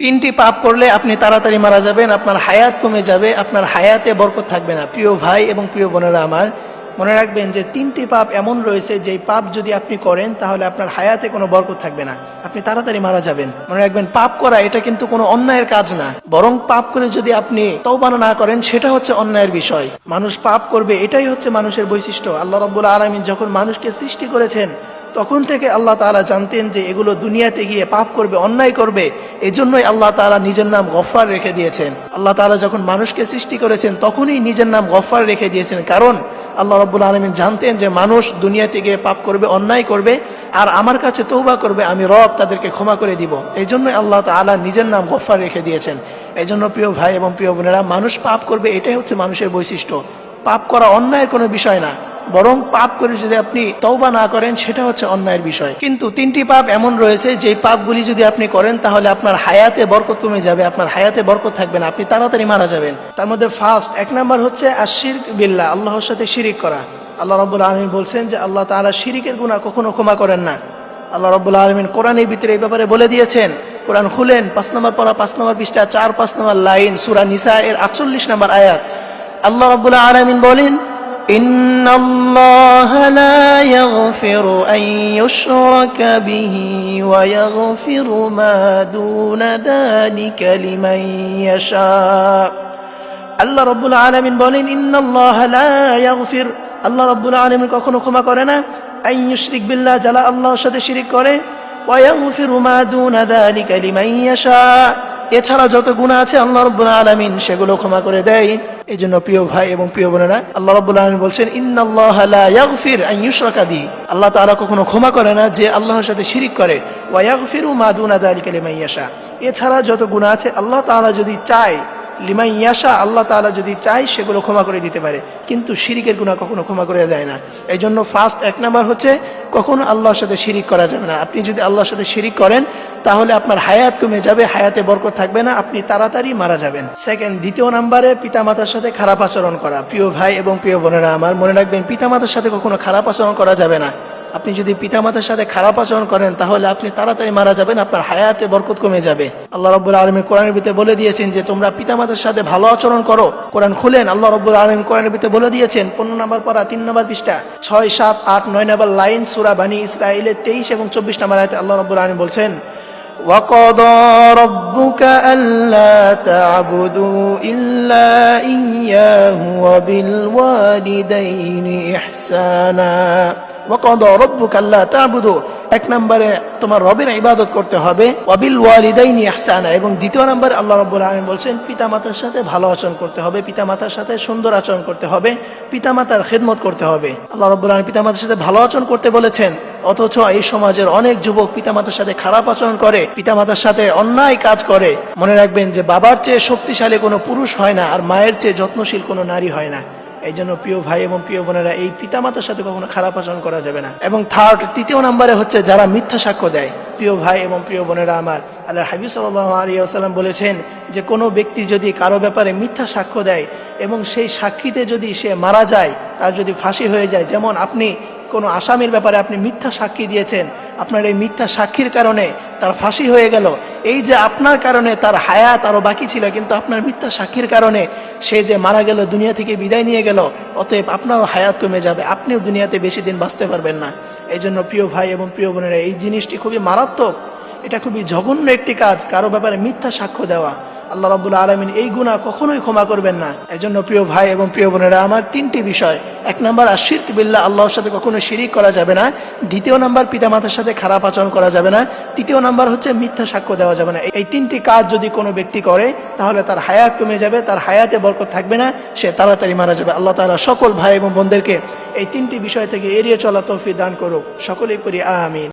তিনটি পাপ করলে আপনি তাড়াতাড়ি মারা যাবেন, আপনার হায়াত কমে যাবে, আপনার হায়াতে বরকত থাকবে না। প্রিয় ভাই এবং প্রিয় বোনেরা আমার, মনে রাখবেন যে তিনটি পাপ এমন রয়েছে যেই পাপ যদি আপনি করেন তাহলে আপনার হায়াতে কোনো বরকত থাকবে না, আপনি তাড়াতাড়ি মারা যাবেন। মনে রাখবেন, পাপ করা এটা কিন্তু কোনো অন্যায়ের কাজ না, বরং পাপ করে যদি আপনি তওবা না করেন সেটা হচ্ছে অন্যায়ের বিষয়। মানুষ পাপ করবে, এটাই হচ্ছে মানুষের বৈশিষ্ট্য। আল্লাহ রাব্বুল আলামিন যখন মানুষকে সৃষ্টি করেছেন তখন থেকে আল্লাহ তাআলা জানতেন যে এগুলো দুনিয়াতে গিয়ে পাপ করবে, অন্যায় করবে। এজন্যই আল্লাহ তাআলা নিজের নাম গফফার রেখে দিয়েছেন। আল্লাহ তাআলা যখন মানুষকে সৃষ্টি করেছেন তখনই নিজের নাম গফফার রেখে দিয়েছেন, কারণ আল্লাহ রাব্বুল আলামিন জানতেন যে মানুষ দুনিয়াতে গিয়ে পাপ করবে, অন্যায় করবে, আর আমার কাছে তওবা করবে, আমি রব তাদেরকে ক্ষমা করে দিব। এই জন্যই আল্লাহ তাআলা নিজের নাম গফফার রেখে দিয়েছেন। এই জন্য প্রিয় ভাই এবং প্রিয় বোনেরা, মানুষ পাপ করবে, এটাই হচ্ছে মানুষের বৈশিষ্ট্য। পাপ করা অন্যায়ের কোনো বিষয় না, বরং পাপ করে যদি আপনি তওবা না করেন সেটা হচ্ছে অন্যায়ের বিষয়। কিন্তু তিনটি পাপ এমন রয়েছে যে পাপগুলি যদি আপনি করেন তাহলে আপনার হায়াতে বরকত কমে যাবে, আপনার হায়াতে বরকত থাকবে না, আপনি তাড়াতাড়ি মারা যাবেন। তার মধ্যে ফার্স্ট, এক নাম্বার হচ্ছে আশিরক বিল্লাহ, আল্লাহর সাথে শিরিক করা। আল্লাহ রাব্বুল আলামিন বলছেন যে আল্লাহ তাআলা শিরিকের গুনাহ কখনো ক্ষমা করেন না। আল্লাহ রাব্বুল আলামিন কোরআনের ভিতরে এই ব্যাপারে বলে দিয়েছেন। কোরআন খুলেন, 5 নম্বর পারা, 5 নম্বর পৃষ্ঠা, 4-5 নম্বর লাইন, সূরা নিসা এর 48 নম্বর আয়াত। আল্লাহ রাব্বুল আলামিন বলেন, إن الله لا يغفر أن يشرك به ويغفر ما دون ذلك لمن يشاء। আল্লাহ রাব্বুল আলামিন বলেন, ইন্নাল্লাহ লা ইয়াগফির, আল্লাহ রাব্বুল আলামিন কখনো ক্ষমা করে না, আন ইউশরিক বিল্লাহ, যারা আল্লাহর সাথে শিরিক করে, ওয়া ইয়াগফিরু মা দুনা যালিকা লিমান ইয়াশা, এছাড়া যত গুনাহ আছে আল্লাহ রাব্বুল আলামিন সেগুলো ক্ষমা করে দেয়। এজন্য প্রিয় ভাই এবং প্রিয় বোনেরা, আল্লাহ রাব্বুল আলামিন বলছেন, ইন্নাল্লাহা লা ইয়াগফির আন ইউশরাকা বিহি, আল্লাহ তাআলা কখনো ক্ষমা করে না যে আল্লাহর সাথে শিরিক করে, ওয়া ইয়াগফিরু মা দুনা যালিকা লিমান ইয়াশা, এছাড়া যত গুনাহ আছে আল্লাহ তাআলা যদি চায়, লিমান ইয়াশা, আল্লাহ তাআলা যদি চায় সেগুলো ক্ষমা করে দিতে পারে, কিন্তু শিরিকের গুনাহ কখনো ক্ষমা করে দেয় না। এই জন্য ফার্স্ট, এক নাম্বার হচ্ছে কখনো আল্লাহর সাথে শিরিক করা যাবে না। আপনি যদি আল্লাহর সাথে শিরিক করেন তাহলে আপনার হায়াত কমে যাবে, হায়াতে বরকত থাকবে না, আপনি তাড়াতাড়ি মারা যাবেন। সেকেন্ড, দ্বিতীয় নাম্বারে পিতামাতার সাথে খারাপ আচরণ করা। প্রিয় ভাই এবং প্রিয় বোনেরা আমার, মনে রাখবেন, পিতামাতার সাথে কখনো খারাপ আচরণ করা যাবে না। আপনি যদি পিতামাতার সাথে খারাপ আচরণ করেন তাহলে আপনি তাড়াতাড়ি মারা যাবেন, আপনার হায়াতে বরকত কমে যাবে। আল্লাহ রাব্বুল আলামিন কোরআনের ভিতরে বলে দিয়েছেন যে তোমরা পিতামাতার সাথে ভালো আচরণ করো। কোরআন খুলেন, আল্লাহ রাব্বুল আলামিন কোরআনের ভিতরে বলে দিয়েছেন, 15 নম্বর পারা, 3 নম্বর পৃষ্ঠা, 6, 7, 8, 9 নম্বর লাইন, সূরা বনী ইসরাঈলের 23 এবং 24 নম্বর আয়াতে আল্লাহ রাব্বুল আলামিন বলছেন, وَقَضَى رَبُّكَ أَلَّا تَعْبُدُوا إِلَّا إِيَّاهُ وَبِالْوَالِدَيْنِ إِحْسَانًا। وَقَضَى رَبُّكَ أَلَّا تَعْبُدُوا, এক নম্বরে তোমার রবের ইবাদত করতে হবে, ওয়াবিল ওয়ালিদাইনি ইহসানা, এবং দ্বিতীয় নম্বরে আল্লাহ রাব্বুল আলামিন বলছেন পিতামাতার সাথে ভালো আচরণ করতে হবে, পিতামাতার সাথে সুন্দর আচরণ করতে হবে, পিতামাতার খেদমত করতে হবে। আল্লাহ রাব্বুল আলামিন পিতামাতার সাথে ভালো আচরণ করতে বলেছেন, অথচ এই সমাজের অনেক যুবক পিতামাতার সাথে খারাপ আচরণ করে, পিতামাতার সাথে অন্যায় কাজ করে। মনে রাখবেন যে বাবার চেয়ে শক্তিশালী কোনো পুরুষ হয় না, আর মায়ের চেয়ে যত্নশীল কোনো নারী হয় না। এই জন্য প্রিয় ভাই এবং প্রিয় বোনেরা, এই পিতামাতার সাথে কখনো খারাপ আচরণ করা যাবে না। এবং থার্ড, তৃতীয় নম্বরে হচ্ছে যারা মিথ্যা সাক্ষ্য দেয়। প্রিয় ভাই এবং প্রিয় বোনেরা আমার, আল্লাহর হাবিব সাল্লাল্লাহু আলাইহি ওয়াসাল্লাম বলেছেন যে কোনো ব্যক্তি যদি কারো ব্যাপারে মিথ্যা সাক্ষ্য দেয় এবং সেই সাক্ষীতে যদি সে মারা যায়, তার যদি ফাঁসি হয়ে যায়, যেমন আপনি কোনো আসামির ব্যাপারে আপনি মিথ্যা সাক্ষী দিয়েছেন, আপনার এই মিথ্যা সাক্ষীর কারণে তার ফাঁসি হয়ে গেল, এই যে আপনার কারণে তার হায়াত আরো বাকি ছিল, কিন্তু আপনার মিথ্যা সাক্ষীর কারণে সে যে মারা গেল, দুনিয়া থেকে বিদায় নিয়ে গেল, অতএব আপনারও হায়াত কমে যাবে, আপনিও দুনিয়াতে বেশি দিন বাঁচতে পারবেন না। এই জন্য প্রিয় ভাই এবং প্রিয় বোনেরা, এই জিনিসটি খুবই মারাত্মক, এটা খুবই জঘন্য একটি কাজ, কারো ব্যাপারে মিথ্যা সাক্ষ্য দেওয়া। আল্লাহ রাব্বুল আলামিন এই গুনাহ কখনোই ক্ষমা করবেন না। এজন্য প্রিয় ভাই এবং প্রিয় বোনেরা আমার, তিনটি বিষয়, এক নাম্বার আশিরক বিল্লাহ, আল্লাহর সাথে কখনো শিরিক করা যাবে না, দ্বিতীয় নাম্বার পিতামাতার সাথে খারাপ আচরণ করা যাবে না, তৃতীয় নাম্বার হচ্ছে মিথ্যা সাক্ষ্য দেওয়া যাবে না। এই তিনটি কাজ যদি কোনো ব্যক্তি করে তাহলে তার হায়াত কমে যাবে, তার হায়াতে বরকত থাকবে না, সে তাড়াতাড়ি মারা যাবে। আল্লাহ তাআলা সকল ভাই এবং বোনদেরকে এই তিনটি বিষয় থেকে এড়িয়ে চলা তৌফিক দান করুক। সকলেই পড়ি আমিন।